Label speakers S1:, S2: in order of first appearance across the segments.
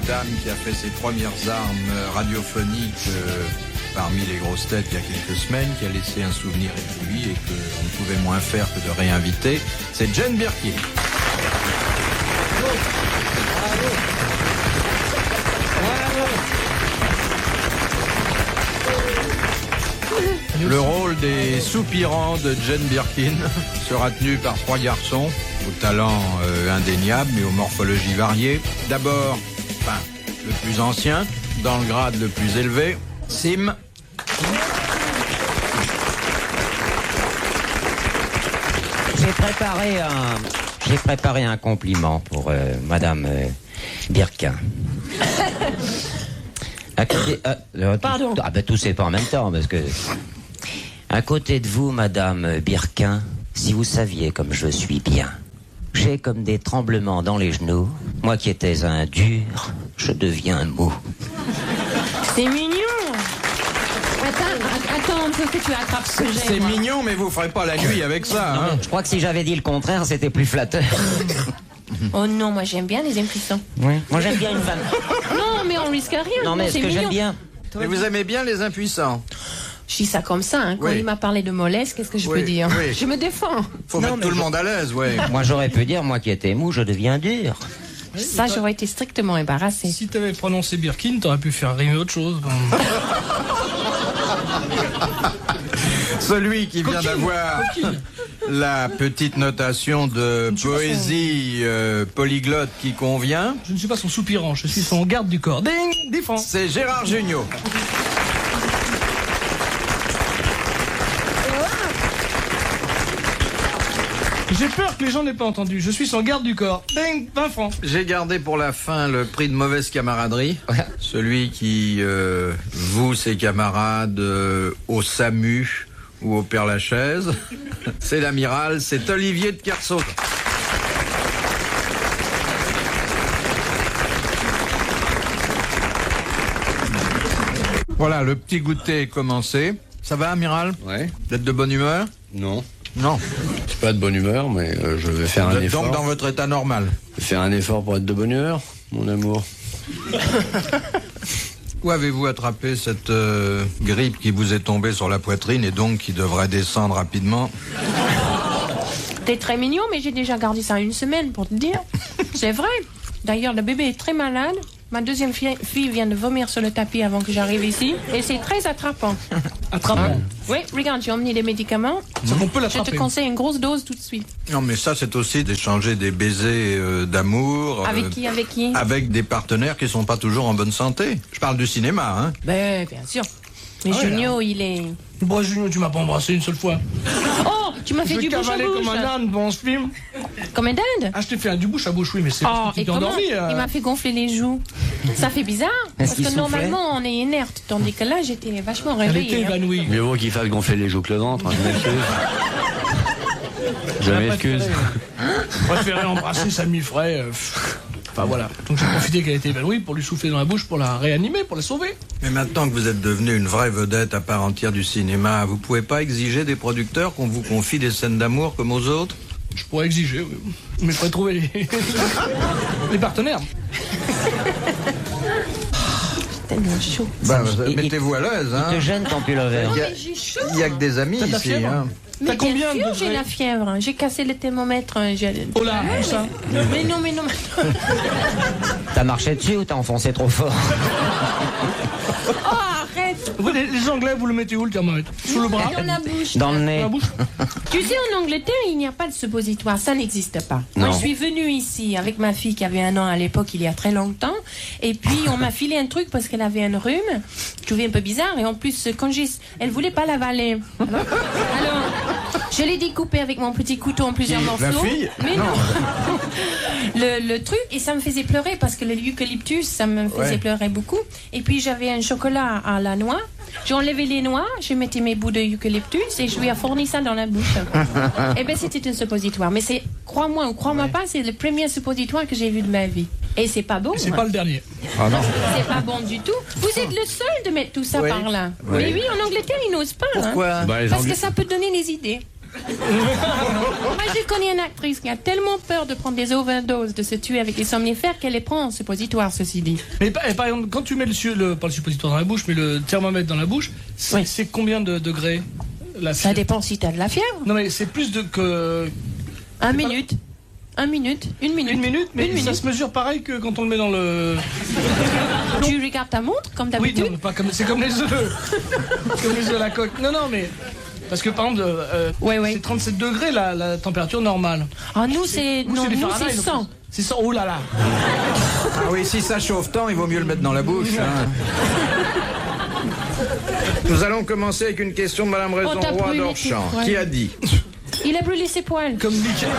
S1: dame qui a fait ses premières armes radiophoniques parmi les grosses têtes il y a quelques semaines, qui a laissé un souvenir établi et qu'on ne pouvait moins faire que de réinviter. C'est Jane Birkin. Le rôle des soupirants de Jane Birkin sera tenu par 3 garçons au talent indéniable mais aux morphologies variées. D'abord, le plus ancien, dans le grade le plus élevé, Sim.
S2: J'ai préparé un compliment pour Madame Birkin.
S3: Pardon.
S2: Tout c'est pas en même temps, parce que... À côté de vous, Madame Birkin, si vous saviez comme je suis bien, j'ai comme des tremblements dans les genoux. Moi qui étais un dur, je deviens mou.
S3: C'est mignon. Attends un peu que tu attrapes ce jet.
S1: C'est mignon, mais vous ferez pas la nuit avec ça. Hein.
S2: Je crois que si j'avais dit le contraire, c'était plus flatteur.
S3: Oh non, moi j'aime bien les impuissants.
S2: Oui. Moi j'aime bien une femme.
S3: Non, mais on risque rien.
S2: Non, mais ce que j'aime bien...
S1: Mais vous aimez bien les impuissants?
S3: Je dis ça comme ça, hein. Quand il m'a parlé de mollesse, qu'est-ce que je peux dire?
S1: Oui.
S3: Je me défends.
S1: Faut mettre tout le monde à l'aise, ouais.
S2: Moi j'aurais pu dire, moi qui étais mou, je deviens dur.
S3: Ça, j'aurais été strictement embarrassée.
S4: Si t'avais prononcé Birkin, t'aurais pu faire rimer autre chose.
S1: Celui qui vient d'avoir la petite notation de poésie polyglotte qui convient.
S4: Je ne suis pas son soupirant, je suis son garde du corps. Ding, 10 francs.
S1: C'est Gérard Jugnot.
S4: J'ai peur que les gens n'aient pas entendu. Je suis son garde du corps. Ding, 20 francs.
S1: J'ai gardé pour la fin le prix de mauvaise camaraderie. Celui qui voue ses camarades au SAMU ou au Père-Lachaise. C'est l'amiral, c'est Olivier de Kersauzon. Voilà, le petit goûter est commencé. Ça va, amiral?
S5: Ouais.
S1: Vous êtes de bonne humeur?
S5: Non.
S1: Non.
S5: Je suis pas de bonne humeur, mais je vais faire un effort.
S1: Donc dans votre état normal?
S5: Je vais faire un effort pour être de bonne humeur, mon amour.
S1: Où avez-vous attrapé cette grippe qui vous est tombée sur la poitrine et donc qui devrait descendre rapidement?
S3: T'es très mignon, mais j'ai déjà gardé ça 1 semaine pour te dire. C'est vrai. D'ailleurs, le bébé est très malade. Ma deuxième fille vient de vomir sur le tapis avant que j'arrive ici. Et c'est très attrapant.
S4: Attrapant?
S3: Oui, regarde, j'ai emmené des médicaments.
S4: Ça qu'on peut
S3: Je
S4: l'attraper.
S3: te conseille une grosse dose tout de suite.
S1: Non, mais ça, c'est aussi d'échanger des baisers d'amour.
S3: Avec qui?
S1: Avec des partenaires qui sont pas toujours en bonne santé. Je parle du cinéma, hein.
S3: Ben, bien sûr. Mais Junio, il est...
S4: Bon, Junio, tu m'as pas embrassé une seule fois.
S3: Oh, tu m'as fait du bouche à bouche.
S4: comme un âne pendant ce film.
S3: Comme un dinde?
S4: Ah, je t'ai fait un du bouche à bouche, oui, mais c'est parce que
S3: et
S4: tu t'es
S3: comment?
S4: endormi.
S3: Il m'a fait gonfler les joues. Ça fait bizarre. Parce que normalement, on est inerte. Tandis que là, j'étais vachement
S4: Elle était
S3: réveillée.
S4: évanouie.
S5: Mieux vaut qu'il fasse gonfler les joues que le ventre, hein, je m'excuse. Je m'excuse.
S4: Je préférais embrasser Samy Frey. Enfin voilà. Donc j'ai profité qu'elle était évanouie pour lui souffler dans la bouche, pour la réanimer, pour la sauver.
S1: Mais maintenant que vous êtes devenu une vraie vedette à part entière du cinéma, vous pouvez pas exiger des producteurs qu'on vous confie des scènes d'amour comme aux autres?
S4: Je pourrais exiger, oui. Mais il faudrait trouver les partenaires.
S3: Tellement chaud.
S1: Bah, mettez-vous à l'aise, hein.
S2: Il te gêne ton pullover.
S3: Non, mais j'ai chaud.
S1: Il y a que des amis
S4: T'as de la
S1: ici,
S4: fièvre?
S1: hein.
S3: Mais
S4: T'as combien
S3: bien sûr,
S4: de
S3: j'ai la fièvre. J'ai cassé le thermomètre.
S4: Oh là, où ça?
S3: Mais non.
S2: T'as marché dessus ou t'as enfoncé trop fort?
S3: Oh, arrête.
S4: Vous, les Anglais, vous le mettez où le thermomètre? Sous le bras?
S3: Dans la bouche.
S2: Dans le
S4: Dans
S2: nez.
S4: la bouche?
S3: Tu sais, en Angleterre, il n'y a pas de suppositoire. Ça n'existe pas.
S2: Non.
S3: Moi, je suis venue ici avec ma fille qui avait 1 an à l'époque, il y a très longtemps. Et puis, on m'a filé un truc parce qu'elle avait un rhume. Je trouvais un peu bizarre. Et en plus, elle voulait pas l'avaler. Alors, je l'ai découpé avec mon petit couteau en plusieurs morceaux.
S1: La fille?
S3: Mais non. Le truc, et ça me faisait pleurer parce que l'eucalyptus, ça me faisait pleurer beaucoup. Et puis, j'avais un chocolat à la noix. J'ai enlevé les noix, je mettais mes bouts d'eucalyptus et je lui ai fourni ça dans la bouche. Eh bien, c'était un suppositoire. Mais c'est, crois-moi ou crois-moi pas, c'est le premier suppositoire que j'ai vu de ma vie. Et c'est pas bon.
S4: C'est pas le dernier.
S1: Ah non.
S3: C'est pas bon du tout. Vous êtes le seul de mettre tout ça par là.
S1: Oui.
S3: Mais oui, en Angleterre, ils n'osent pas.
S1: Pourquoi?
S3: Parce que ça peut donner des idées. Moi, j'ai connu une actrice qui a tellement peur de prendre des overdoses, de se tuer avec des somnifères, qu'elle les prend en suppositoire, ceci dit.
S4: Mais par exemple, quand tu mets pas le suppositoire dans la bouche, mais le thermomètre dans la bouche, c'est combien de degrés la
S3: Ça
S4: fièvre?
S3: dépend si t'as de la fièvre.
S4: Non, mais c'est plus que...
S3: Une minute. Une minute.
S4: Une minute, mais ça se mesure pareil que quand on le met dans le...
S3: Tu regardes ta montre, comme
S4: Oui,
S3: d'habitude.
S4: non, pas comme... c'est comme les œufs. Comme les œufs à la coque. Non, mais... Parce que par exemple, c'est 37 degrés la température normale.
S3: Ah, nous, c'est
S4: Vous,
S3: non,
S4: des
S3: nous,
S4: Fahrenheit,
S3: c'est 100.
S4: C'est 100, oh là là.
S1: Ah oui, si ça chauffe tant, il vaut mieux le mettre dans la bouche. Hein. Nous allons commencer avec une question de Madame
S3: Oh, t'as
S1: Raison-Roy
S3: brûlé
S1: d'Orchamps,
S3: tout, ouais.
S1: qui a dit
S3: Il a brûlé ses poils.
S4: Comme Michael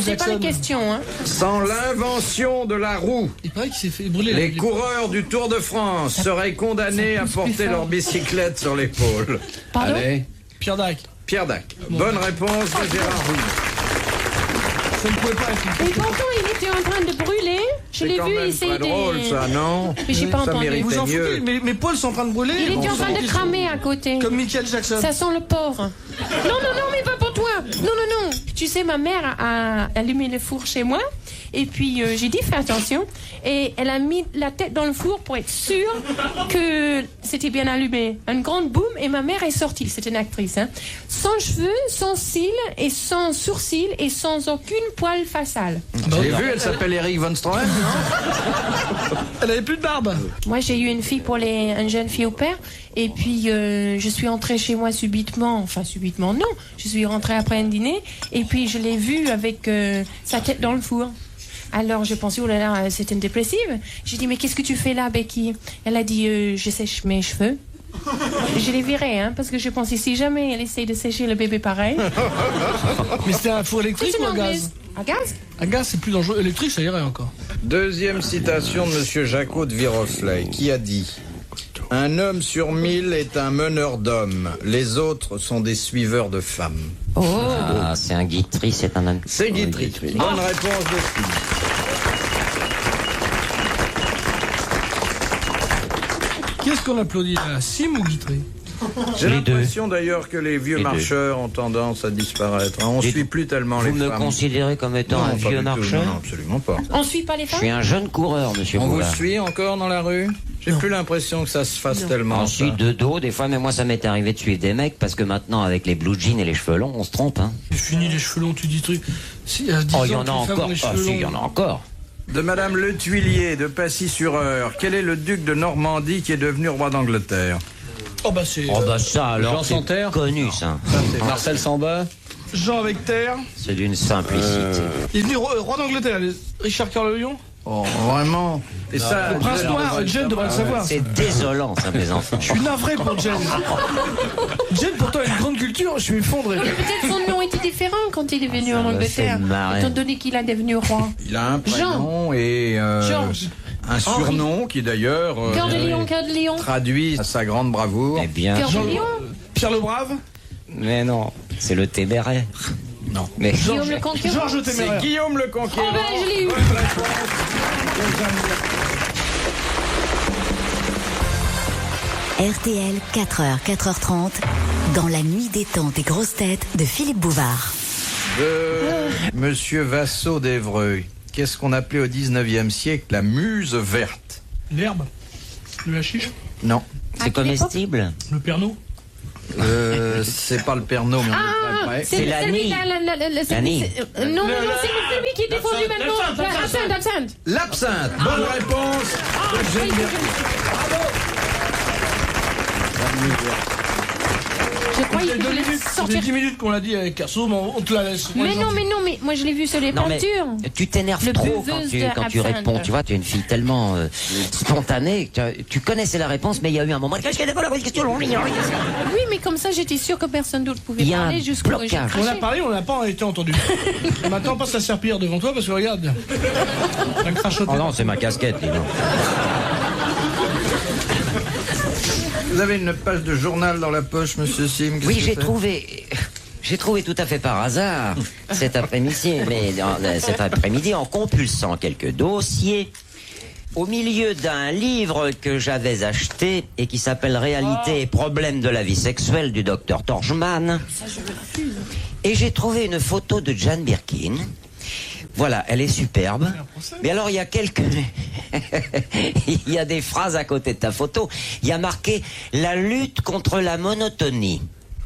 S3: C'est pas
S4: Jackson.
S3: une question, hein.
S1: sans l'invention de la roue,
S4: Il paraît qu'il s'est fait brûler.
S1: les coureurs du Tour de France seraient condamnés à
S3: pousse plus
S1: porter
S3: fort.
S1: leur bicyclette sur l'épaule.
S3: Pardon?
S5: Allez.
S4: Pierre Dac.
S1: Pierre Dac. Bonne réponse de Gérard Roux.
S4: Ça ne pouvait pas être...
S3: Et pourtant, il était en train de brûler. Je
S1: C'est
S3: l'ai
S1: quand
S3: vu,
S1: même
S3: il s'est
S1: très drôle, ça, non?
S3: Mais j'ai pas
S1: Ça
S3: entendu.
S1: méritait
S4: Vous en
S1: mieux.
S4: foutez, mes poils sont en train de brûler.
S3: Il était en train de
S4: sang.
S3: cramer à côté.
S4: Comme Michael Jackson.
S3: Ça sent le porc. Non, mais pas pour toi. Non. Tu sais, ma mère a allumé le four chez moi. Et puis, j'ai dit, fais attention. Et elle a mis la tête dans le four pour être sûre que c'était bien allumé. Une grande boum, et ma mère est sortie. C'est une actrice, hein. Sans cheveux, sans cils, et sans sourcils, et sans aucune poil faciale.
S1: Je l'ai vu, elle s'appelle Eric Von Stroheim, non?
S4: Elle avait plus de barbe.
S3: Moi, j'ai eu une fille pour une jeune fille au père. Et puis, je suis rentrée chez moi subitement. Enfin, subitement, non. Je suis rentrée après un dîner. Et puis, je l'ai vue avec sa tête dans le four. Alors, je pensais, oh là là, c'est une dépressive. J'ai dit, mais qu'est-ce que tu fais là, Becky? Elle a dit, je sèche mes cheveux. Je l'ai virée, hein, parce que je pensais, si jamais elle essaye de sécher le bébé pareil.
S4: Mais c'était un four électrique
S3: C'est
S4: ou
S3: une
S4: un
S3: anglaise.
S4: gaz?
S3: Un gaz?
S4: Un gaz, c'est plus dangereux. Électrique, ça irait encore.
S1: Deuxième citation de Monsieur Jacot de Viroflay, qui a dit « Un homme sur 1000 est un meneur d'hommes, les autres sont des suiveurs de femmes.
S2: Ah, c'est un Guitry, c'est un homme. »
S1: C'est Guitry. Bonne réponse de Philippe.
S4: Qu'est-ce qu'on applaudit là? Sim ou Guitry?
S1: J'ai
S2: Les deux.
S1: l'impression d'ailleurs que les vieux
S2: Les deux.
S1: marcheurs ont tendance à disparaître. On ne
S2: Les
S1: suit
S2: deux.
S1: plus tellement les
S2: Vous me
S1: femmes.
S2: considérez comme étant
S1: Non,
S2: un
S1: pas
S2: vieux
S1: du tout.
S2: marcheur?
S1: Non, absolument pas.
S3: On suit pas les
S2: Je
S3: femmes?
S2: suis un jeune coureur, monsieur
S1: On vous
S2: Boulard.
S1: suit encore dans la rue? J'ai plus l'impression que ça se fasse tellement.
S2: On
S1: ça.
S2: suit de dos, des fois, mais moi ça m'est arrivé de suivre des mecs parce que maintenant, avec les blue jeans et les cheveux longs, on se trompe, hein.
S4: C'est fini les cheveux longs, tu dis truc. Si, il y a 10
S2: Oh, il y
S4: ans
S2: en
S4: que
S2: a
S4: les femmes ont
S2: encore.
S4: les
S2: Ah,
S4: cheveux
S2: si, il y
S4: longs.
S2: en a encore.
S1: De Madame Le Tuilier de Passy-sur-Eure, quel est le duc de Normandie qui est devenu roi d'Angleterre?
S4: Oh bah c'est
S2: Oh, bah ça, alors,
S5: Jean
S2: c'est
S5: Santerre
S2: connu, ça.
S5: Marcel Samba.
S4: Jean avec terre.
S2: C'est d'une simplicité.
S4: Il est venu roi d'Angleterre, Richard Cœur le Lion.
S1: Oh, vraiment? Et ça,
S4: Le prince noir, Jane devrait le savoir.
S2: C'est désolant, ça, mes enfants.
S4: Je suis navré pour Jane. Jane, pourtant, a une grande culture, je suis effondré.
S3: Peut-être son nom était différent quand il est venu en
S2: me
S3: Angleterre.
S2: fait marrer.
S3: Étant donné qu'il est devenu roi.
S1: il a un prénom et
S3: Georges.
S1: un surnom qui d'ailleurs
S3: Cœur de lion, cœur de lion.
S1: traduit sa grande bravoure.
S2: Eh bien,
S3: Cœur de lion.
S4: Pierre le Brave.
S2: mais non, c'est le téméraire.
S1: Non.
S2: Mais
S3: Guillaume le Conquérant.
S4: Georges le
S1: C'est
S4: Téméraire.
S1: Guillaume le
S3: Oh
S1: Conquérant.
S3: ben, je l'ai eu.
S6: RTL, 4h, 4h30, dans la nuit des temps des grosses têtes de Philippe Bouvard.
S1: De Monsieur Vassaux d'Evreux. Qu'est-ce qu'on appelait au 19e siècle la muse verte?
S4: L'herbe. Le hashish.
S1: Non.
S2: c'est comestible.
S4: Le Pernod.
S1: C'est pas le Pernod, mais on est très près.
S2: C'est la
S3: celui-
S2: Nie.
S3: c'est-
S2: La Nie.
S3: Non, c'est celui qui est défendu maintenant. Absinthe, absinthe.
S1: L'absinthe. Bonne réponse de Jane Birkin.
S3: Je croyais
S4: Il
S3: que
S4: y a
S3: je
S4: 2
S3: voulais
S4: minutes,
S3: sortir.
S4: 10 minutes qu'on l'a dit avec Carso, mais on te la laisse.
S3: Mais non, mais moi je l'ai vu sur les
S2: Non, mais
S3: peintures.
S2: tu t'énerves
S3: Le
S2: trop
S3: buveuse
S2: quand tu
S3: de
S2: réponds.
S3: absinthe.
S2: Tu vois, tu es une fille tellement spontanée. Tu connaissais la réponse, mais il y a eu un moment. Qu'est-ce qu'il y a de la question?
S3: Oui, mais comme ça j'étais sûre que personne d'autre pouvait
S2: Il y a
S3: parler
S2: un
S3: jusqu'au
S2: blocage.
S4: On a parlé, on n'a pas été entendu. Maintenant, passe la serpillière devant toi parce que regarde. T'as crachoté.
S2: Oh non, c'est ma casquette, dis donc.
S1: Vous avez une page de journal dans la poche, monsieur Sim? Qu'est-ce
S2: Oui,
S1: que c'est?
S2: j'ai trouvé tout à fait par hasard cet après-midi, en compulsant quelques dossiers, au milieu d'un livre que j'avais acheté et qui s'appelle Réalité et problèmes de la vie sexuelle du docteur Torchman. Et j'ai trouvé une photo de Jane Birkin. Voilà, elle est superbe. Mais alors, il y a il y a des phrases à côté de ta photo. Il y a marqué « La lutte contre la monotonie ».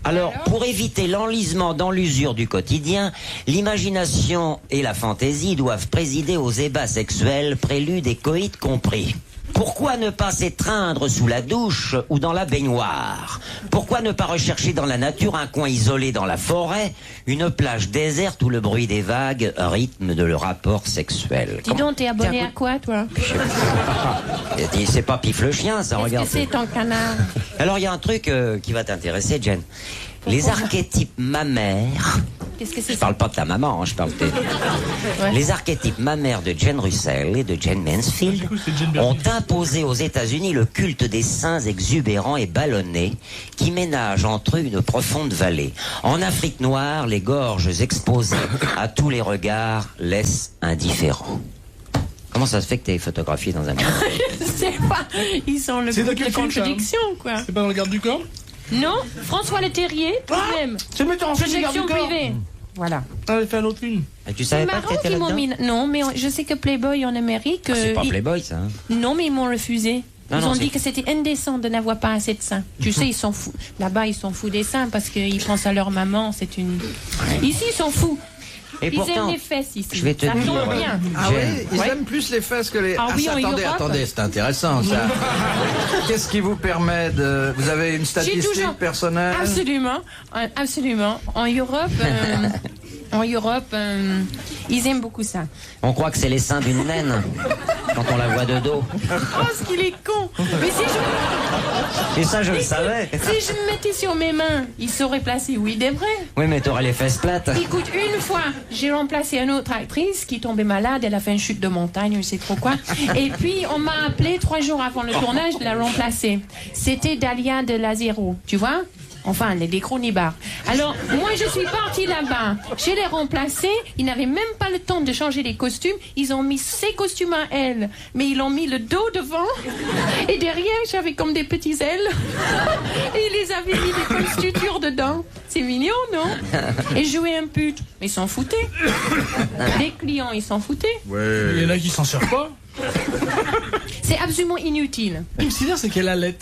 S2: Alors, pour éviter l'enlisement dans l'usure du quotidien, l'imagination et la fantaisie doivent présider aux ébats sexuels, préludes et coïts compris. Pourquoi ne pas s'étreindre sous la douche ou dans la baignoire? Pourquoi ne pas rechercher dans la nature un coin isolé dans la forêt, une plage déserte où le bruit des vagues rythme de le rapport sexuel?
S3: Dis donc, t'es abonné à quoi, toi?
S2: C'est pas Pif le chien, ça, regarde.
S3: Qu'est-ce que c'est ton canard?
S2: Alors, il y a un truc qui va t'intéresser, Jen. Les archétypes mammaires.
S3: Qu'est-ce que c'est?
S2: Je parle pas de ta maman, je parle de...
S3: Ouais.
S2: Les archétypes mammaires de Jane Russell et de Jane Mansfield ont imposé aux États-Unis le culte des seins exubérants et ballonnés qui ménagent entre eux une profonde vallée. En Afrique noire, les gorges exposées à tous les regards laissent indifférents. Comment ça se fait que t'es photographié dans un...
S3: Je sais pas. Ils sont le
S4: C'est dans
S3: groupe
S4: quel
S3: de
S4: film, ça
S3: contradiction, quoi.
S4: C'est pas dans le garde du corps?
S3: Non, François Leterrier, tout de même.
S4: C'est le metteur en scène du garde du
S3: Projection
S4: corps.
S3: privée. Voilà.
S4: Ah, elle fait un autre film.
S2: Et tu
S3: C'est
S2: savais pas
S3: marrant
S2: que t'étais
S3: qu'ils m'ont
S2: là-dedans?
S3: mis... Non, mais je sais que Playboy en Amérique...
S2: C'est pas
S3: ils-
S2: Playboy, ça. Hein.
S3: Non, mais ils m'ont refusé.
S2: Non,
S3: Ils
S2: non,
S3: ont
S2: c'est-
S3: dit que c'était indécent de n'avoir pas assez de seins. Tu sais, ils sont fous. Là-bas, ils sont fous des seins parce qu'ils pensent à leur maman. C'est une... Ici, ils sont fous.
S2: Et
S3: Ils
S2: pourtant,
S3: aiment les fesses ici.
S2: je vais te
S3: ça
S2: dire,
S3: tombe bien.
S1: Ah
S2: Jen.
S1: oui, ils aiment plus les fesses que les...
S3: Ah oui, en
S1: attendez,
S3: Europe.
S1: attendez, c'est intéressant ça. Qu'est-ce qui vous permet de... Vous avez une statistique
S3: toujours-
S1: personnelle?
S3: Absolument, absolument. En Europe, ils aiment beaucoup ça.
S2: On croit que c'est les seins d'une naine quand on la voit de dos.
S3: Oh, ce qu'il est con. Mais
S2: Et ça, je le savais.
S3: si je me mettais sur mes mains, il saurait placer où il devrait.
S2: Oui, mais t'aurais les fesses plates.
S3: Écoute, une fois, j'ai remplacé une autre actrice qui tombait malade. Elle a fait une chute de montagne, je sais trop quoi. Et puis, on m'a appelé 3 jours avant le tournage de la remplacer. C'était Dalia de Lazero, tu vois? Enfin, les Cronibars. Alors, moi, je suis partie là-bas. Je l'ai remplacée. Ils n'avaient même pas le temps de changer les costumes. Ils ont mis ses costumes à elle. Mais ils ont mis le dos devant. Et derrière, j'avais comme des petites ailes. Et ils les avaient mis des constitutures dedans. C'est mignon, non? Et jouer un pute. Mais ils s'en foutaient. Les clients, ils s'en foutaient.
S4: Il y en a qui s'en servent pas.
S3: C'est absolument inutile.
S4: Ce qui me sidère, c'est qu'elle allait.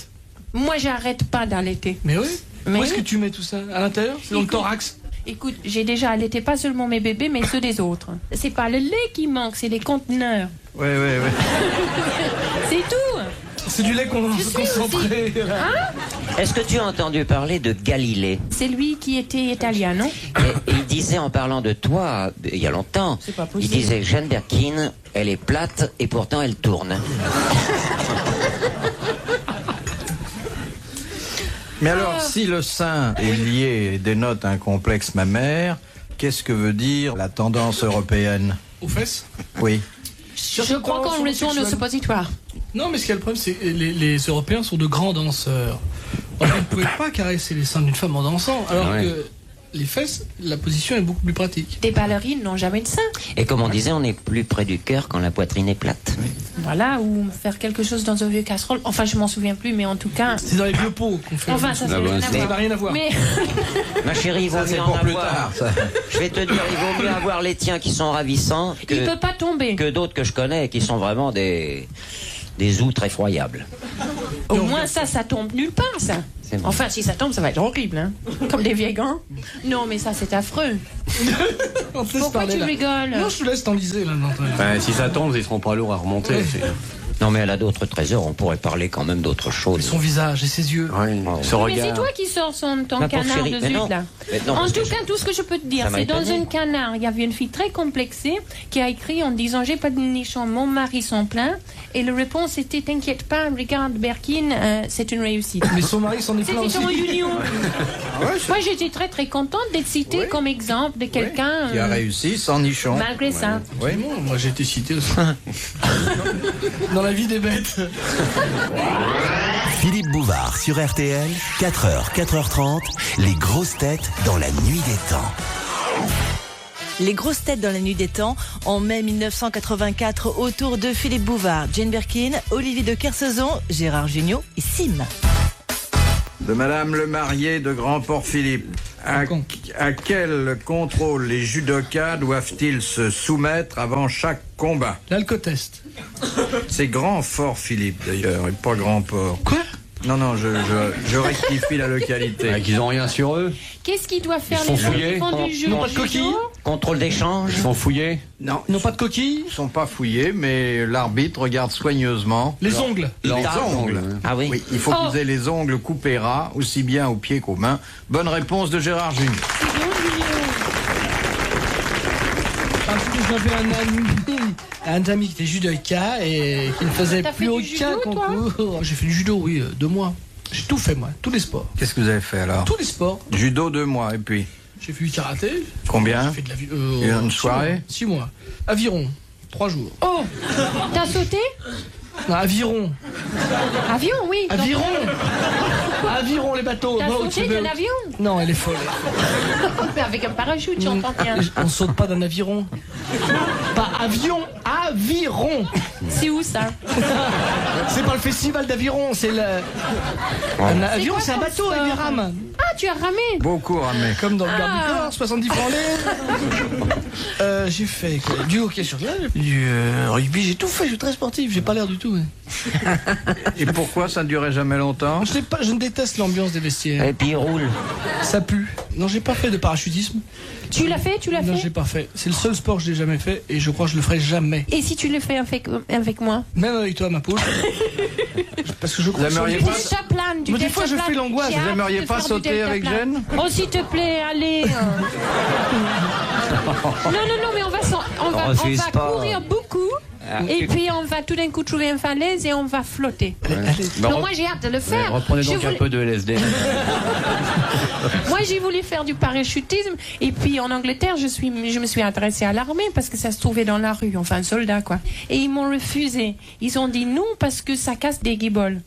S3: Moi, j'arrête pas d'allaiter.
S4: Mais oui.
S3: Mais
S4: Où est-ce
S3: oui.
S4: que tu mets tout ça? À l'intérieur? C'est dans le
S3: Écoute.
S4: thorax?
S3: Écoute, j'ai déjà allaité pas seulement mes bébés, mais ceux des autres. C'est pas le lait qui manque, c'est les conteneurs.
S1: Oui.
S3: C'est tout.
S4: C'est du lait concentré.
S2: Est-ce que tu as entendu parler de Galilée?
S3: C'est lui qui était italien, non?
S2: Et il disait en parlant de toi, il y a longtemps,
S3: C'est pas
S2: il
S3: possible.
S2: disait Jane Birkin, elle est plate et pourtant elle tourne.
S1: Mais alors, si le sein est lié et dénote un complexe mammaire, qu'est-ce que veut dire la tendance européenne?
S4: Aux fesses?
S1: Oui.
S3: Je crois qu'on retourne au suppositoire.
S4: Non, mais ce qu'il y a le problème, c'est que les Européens sont de grands danseurs. Alors, vous ne pouvez pas caresser les seins d'une femme en dansant, alors
S2: Ouais.
S4: que les fesses, la position est beaucoup plus pratique.
S3: Des ballerines n'ont jamais de sein.
S2: Et comme on disait, on est plus près du cœur quand la poitrine est plate.
S3: Voilà, ou faire quelque chose dans un vieux casserole. Enfin, je m'en souviens plus, mais en tout cas.
S4: C'est dans les vieux pots qu'on fait.
S3: Enfin, ça
S5: Ah
S3: n'a
S5: bah,
S3: rien à
S4: ça n'a
S3: voir.
S4: rien à voir.
S3: Mais
S2: Ma chérie, il vaut
S1: Ça, c'est
S2: mieux
S1: pour
S2: en
S1: plus
S2: avoir.
S1: tard, ça.
S2: Je vais te dire, il vaut mieux avoir les tiens qui sont ravissants
S3: il peut pas tomber.
S2: que d'autres que je connais qui sont vraiment des outres effroyables.
S3: Au moins, ça tombe nulle part, ça.
S2: C'est vrai.
S3: Enfin, si ça tombe, ça va être horrible, hein. Comme des vieilles gants. Non, mais ça, c'est affreux.
S4: On te laisse
S3: Pourquoi
S4: parler,
S3: tu
S4: là.
S3: rigoles?
S4: Non, je te laisse t'enliser là maintenant.
S5: Ben, si ça tombe, ils seront pas lourds à remonter.
S2: Non, mais elle a d'autres trésors, on pourrait parler quand même d'autres choses.
S4: Son visage et ses yeux.
S5: Oui, ce
S3: Mais c'est
S5: regard.
S3: toi qui sors ton
S2: Ma pauvre
S3: canard
S2: chérie,
S3: de
S2: mais non.
S3: zut, là.
S2: Mais non,
S3: En
S2: parce
S3: tout
S2: que
S3: cas, tout ce que je peux te dire,
S2: Ça m'a
S3: c'est dans
S2: étonné.
S3: un canard, il y avait une fille très complexée qui a écrit en disant « J'ai pas de nichon, mon mari s'en plaint ». Et la réponse était « T'inquiète pas, regarde Birkin, c'est une réussite ».
S4: Mais son mari s'en est plaint aussi.
S3: C'était en union.
S1: Ouais,
S3: Moi, j'étais très très contente d'être citée
S1: Oui.
S3: comme exemple de quelqu'un
S1: Qui a réussi sans nichon.
S3: malgré ça.
S1: Oui.
S4: Bon, moi j'ai été cité aussi. Dans la vie des bêtes.
S7: Philippe Bouvard sur RTL, 4h, 4h30, les grosses têtes dans la nuit des temps.
S8: Les grosses têtes dans la nuit des temps. En mai 1984, autour de Philippe Bouvard, Jane Birkin, Olivier de Kersauzon, Gérard Jugnot et Sim.
S1: De Madame le marié de Grand Port-Philippe. À quel contrôle les judokas doivent-ils se soumettre avant chaque combat?
S4: L'alcotest.
S1: C'est Grand Fort Philippe d'ailleurs, et pas Grand Port.
S4: Quoi?
S1: Non, je rectifie la localité.
S5: Qu'ils ont rien sur eux.
S3: Qu'est-ce qu'ils doivent faire
S5: Ils
S3: les
S5: sont
S3: gens
S5: fouillés.
S3: qui font du
S4: Ils n'ont pas de
S3: judo?
S4: coquilles.
S2: Contrôle d'échange.
S5: Ils sont fouillés.
S1: Non,
S4: Ils n'ont pas de coquilles.
S1: ils sont pas fouillés, mais l'arbitre regarde soigneusement.
S4: Les ongles.
S1: Les ongles.
S2: Ah oui.
S1: Oui, il faut qu'ils aient les ongles coupés ras, aussi bien aux pieds qu'aux mains. Bonne réponse de Gérard Jugnot.
S4: J'avais un ami qui était judoka et qui ne faisait
S3: T'as
S4: plus
S3: fait du
S4: aucun
S3: judo, toi
S4: concours. J'ai fait du judo, oui, 2 mois. J'ai tout fait, moi, tous les sports.
S1: Qu'est-ce que vous avez fait alors?
S4: Tous les sports.
S1: Judo 2 mois, et puis
S4: J'ai fait du karaté.
S1: combien?
S4: J'ai fait de la
S1: Une soirée?
S4: 6 mois. Aviron, 3 jours.
S3: Oh, t'as sauté?
S4: Non, aviron.
S3: Avion, oui. Donc,
S4: Aviron. Aviron, les bateaux.
S3: T'as
S4: Non,
S3: sauté
S4: tu veux-
S3: d'un avion?
S4: Non, elle est folle.
S3: Mais avec un parachute, j'entends bien.
S4: On saute pas d'un aviron. Pas avion, aviron.
S3: C'est où ça?
S4: C'est pas le festival d'aviron, c'est le. Un avion,
S3: quoi
S4: c'est un
S3: comme
S4: bateau
S3: sport?
S4: avec des rames.
S3: Ah, tu as ramé?
S1: Beaucoup ramé.
S4: Comme dans le garde
S3: Ah.
S4: du corps, 70 francs l'air. J'ai fait quoi, du hockey sur glace, du rugby, j'ai tout fait, je suis très sportif, j'ai pas l'air du tout.
S1: Et pourquoi ça ne durait jamais longtemps?
S4: Je déteste l'ambiance des vestiaires.
S2: Et puis il roule.
S4: Ça pue. Non, j'ai pas fait de parachutisme.
S3: Tu l'as fait? Tu l'as
S4: Non,
S3: fait?
S4: j'ai pas fait. C'est le seul sport que j'ai jamais fait et je crois que je le ferai jamais.
S3: Et si tu le fais avec moi?
S4: Même avec toi, ma poule. Parce que je crois
S1: Vous aimeriez
S4: que
S1: pas-
S3: Du chaplane, du
S4: Moi, des fois, je fais l'angoisse.
S3: J'ai hâte
S1: Vous aimeriez
S3: de
S1: pas
S3: faire du
S1: sauter avec
S3: deltaplane.
S1: Jeanne?
S3: Oh, s'il te plaît, allez. Non, mais on va
S2: refuse pas.
S3: courir beaucoup. Et puis on va tout d'un coup trouver une falaise et on va flotter. Donc moi j'ai hâte de le faire.
S5: Reprenez
S3: Je
S5: donc un
S3: voulais-
S5: peu de LSD.
S3: Moi j'ai voulu faire du parachutisme et puis en Angleterre je me suis adressée à l'armée parce que ça se trouvait dans la rue, enfin un soldat quoi. Et ils m'ont refusé. Ils ont dit non parce que ça casse des guibolles.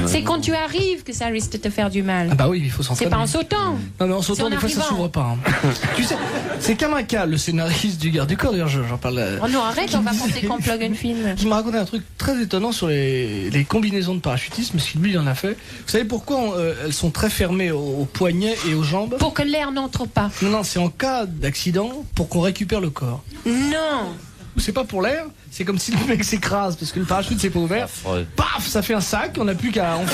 S3: C'est quand tu arrives que ça risque de te faire du mal.
S4: Ah bah oui, il faut
S3: C'est
S4: s'entraîner.
S3: pas en sautant.
S4: Non mais en sautant,
S3: C'est en
S4: des fois ça
S3: arrivant.
S4: s'ouvre pas. Hein. Tu sais, c'est Kamaka, le scénariste du garde du corps, d'ailleurs j'en parle.
S3: Oh non, arrête, on va penser qu'on plug un film.
S4: Qui m'a raconté un truc très étonnant sur les combinaisons de parachutisme, parce que lui il en a fait. Vous savez pourquoi elles sont très fermées aux poignets et aux jambes?
S3: Pour que l'air n'entre pas.
S4: Non, c'est en cas d'accident pour qu'on récupère le corps.
S3: Non.
S4: C'est pas pour l'air, c'est comme si le mec s'écrase parce que le parachute c'est pas ouvert.
S2: Affreux.
S4: Paf, ça fait un sac, on n'a plus qu'à on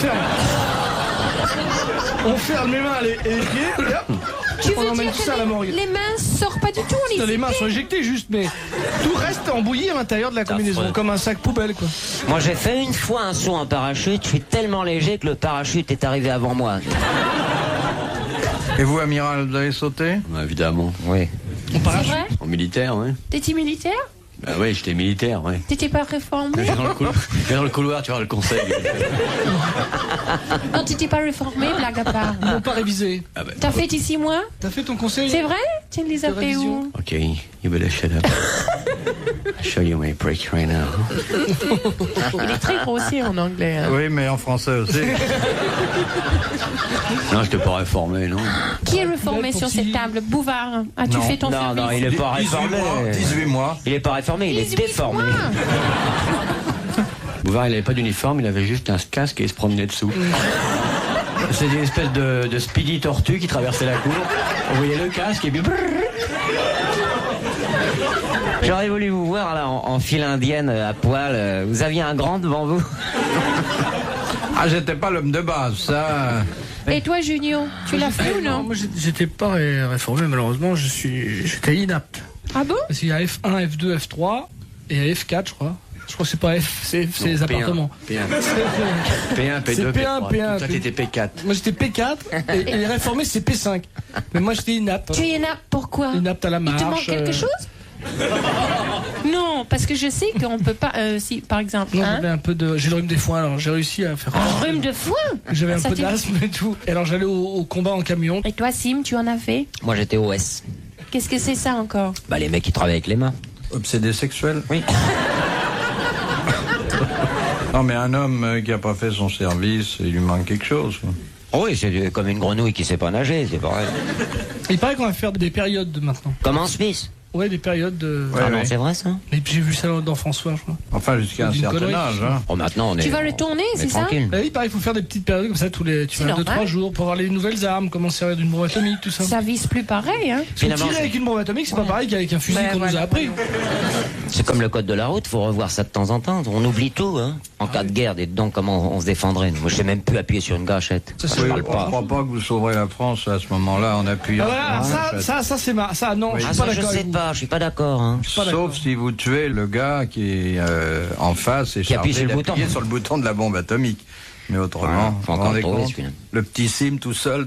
S4: ferme les mains et les pieds, et hop,
S3: Tu
S4: on
S3: veux
S4: emmène
S3: dire
S4: tout ça à la
S3: que
S4: morgue.
S3: les mains sortent pas du tout, on
S4: Les mains sont éjectées juste, mais tout reste embouilli à l'intérieur de la combinaison,
S2: affreux.
S4: comme un sac poubelle quoi.
S2: Moi j'ai fait une fois un saut en parachute, je suis tellement léger que le parachute est arrivé avant moi.
S1: Et vous, amiral, vous avez sauté?
S5: Évidemment.
S2: Oui.
S3: C'est vrai?
S5: En militaire, ouais.
S3: T'étais militaire?
S5: Bah ouais, j'étais militaire, ouais.
S3: T'étais pas réformé?
S5: Viens dans le couloir, tu auras le conseil.
S3: Non, t'étais pas réformé, blague à part.
S4: Ils n'ont pas révisé.
S5: Ah bah,
S3: T'as fait tes 6 mois?
S4: T'as fait ton conseil?
S3: C'est vrai? Tu les as
S4: De
S3: fait
S4: révision.
S3: où?
S5: ok, you better shut up. I'll show you my break right now.
S3: Il est très grossier en anglais. hein.
S1: Oui, mais en français aussi.
S5: Non, je t'ai pas réformé, non.
S3: Qui est réformé sur cette table? Bouvard. As-tu
S1: Non.
S3: fait ton
S2: Non,
S3: service?
S2: non, il est pas
S1: 18
S2: réformé.
S1: mois. 18 mois.
S2: Il est pas réformé, il est
S3: 18
S2: déformé.
S3: mois.
S5: Bouvard, il avait pas d'uniforme, il avait juste un casque et il se promenait dessous. C'est une espèce de speedy tortue qui traversait la cour. On voyait le casque et puis... brrr.
S2: J'aurais voulu vous voir là en file indienne à poil. Vous aviez un grand devant vous.
S1: Ah, j'étais pas l'homme de base, ça.
S3: Et toi, Junio, tu l'as fait ou non?
S4: Moi j'étais pas réformé malheureusement, j'étais inapte.
S3: Ah bon?
S4: Parce qu'il y a F1, F2, F3 et F4 je crois. Je crois que c'est pas F, c'est les
S5: Non,
S4: appartements.
S5: P1, P1,
S4: C'est
S5: P2,
S4: P1,
S5: P3.
S4: P1.
S5: Toi, t'étais P4.
S4: Moi j'étais P4 et les réformés c'est P5. Mais moi j'étais inapte.
S3: Tu es inapte pourquoi?
S4: Inapte à la marche.
S3: Il te manque quelque chose? Non, parce que je sais qu'on peut pas. Si, par exemple,
S4: Non,
S3: hein?
S4: j'avais un peu de. J'ai le rhume des foins, alors j'ai réussi à faire.
S3: Un rhume de foin.
S4: J'avais un
S3: Ça
S4: peu
S3: t'est-
S4: d'asthme et tout. Et alors j'allais au combat en camion.
S3: Et toi, Sim, tu en as fait?
S2: Moi j'étais OS.
S3: Qu'est-ce que c'est ça encore?
S2: Bah les mecs qui travaillent avec les mains.
S1: Obsédé sexuel?
S2: Oui.
S1: Non, mais un homme qui a pas fait son service, il lui manque quelque chose. quoi.
S2: Oh oui, c'est comme une grenouille qui sait pas nager, c'est pareil.
S4: Il paraît qu'on va faire des périodes maintenant.
S2: Comme en Smith.
S4: Ouais, des périodes de.
S2: Ah non, c'est vrai ça?
S4: Mais j'ai vu ça dans François, je crois.
S1: Enfin, jusqu'à un
S4: D'une
S1: certain
S4: connerie.
S1: âge. Hein.
S2: Oh, maintenant on est.
S3: Tu vas le tourner,
S2: on est
S3: c'est ça?
S2: tranquille.
S4: Bah oui, pareil, il faut faire des petites périodes comme ça tous les. Tu
S3: C'est
S4: fais 2-3
S3: normal.
S4: jours pour voir les nouvelles armes, comment servir d'une bombe atomique, tout ça.
S3: Ça vise plus pareil, hein.
S4: Parce que
S2: Finalement,
S4: tirer avec une bombe atomique, c'est pas pareil qu'avec un fusil qu'on nous a appris.
S2: C'est comme le code de la route, faut revoir ça de temps en temps. On oublie tout, hein. En cas de guerre, dites donc comment on se défendrait. Moi, je sais même plus appuyer sur une gâchette.
S4: Ça,
S1: Oui,
S4: c'est
S1: on ne croit pas que vous sauverez la France à ce moment-là en appuyant.
S4: Ah, voilà,
S1: sur la
S4: ça c'est marrant. Ça, non, je
S2: Ah,
S4: suis
S2: ça,
S4: pas
S2: je
S4: d'accord.
S2: sais
S4: avec vous.
S2: pas, je suis pas d'accord, hein.
S4: pas d'accord.
S1: Sauf si vous tuez le gars qui est en face et
S2: Qui appuie
S1: chargé
S2: sur le
S1: d'appuyer
S2: bouton.
S1: sur le bouton de la bombe atomique. Mais autrement,
S2: Ouais, faut
S1: vous vous
S2: encore
S1: rendez
S2: le trouver,
S1: compte,
S2: celui-là.
S1: le petit Sim tout seul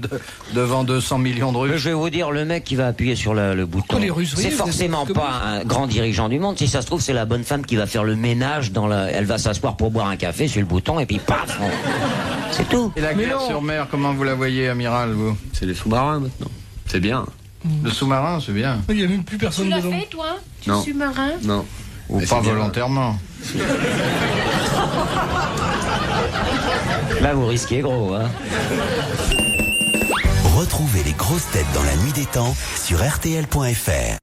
S1: devant 200 millions de
S2: Mais
S1: Russes.
S2: je vais vous dire, le mec qui va appuyer sur le bouton,
S4: les Russes,
S2: c'est
S4: oui,
S2: forcément
S4: vous êtes
S2: pas un grand dirigeant du monde. Si ça se trouve, c'est la bonne femme qui va faire le ménage elle va s'asseoir pour boire un café sur le bouton et puis paf, c'est tout.
S1: Et la
S4: Mais
S1: guerre
S4: non.
S1: sur mer, comment vous la voyez, amiral, vous?
S5: C'est les sous-marins maintenant. C'est bien.
S1: Le sous-marin, c'est bien.
S4: Il n'y a même plus personne
S3: Tu l'as
S4: dedans.
S3: fait, toi? Tu
S5: Non.
S3: sous-marin?
S5: Non.
S1: Ou
S5: Mais
S1: pas
S5: c'est bien.
S1: volontairement.
S2: Là, vous risquez gros, hein.
S7: Retrouvez les grosses têtes dans la nuit des temps sur RTL.fr.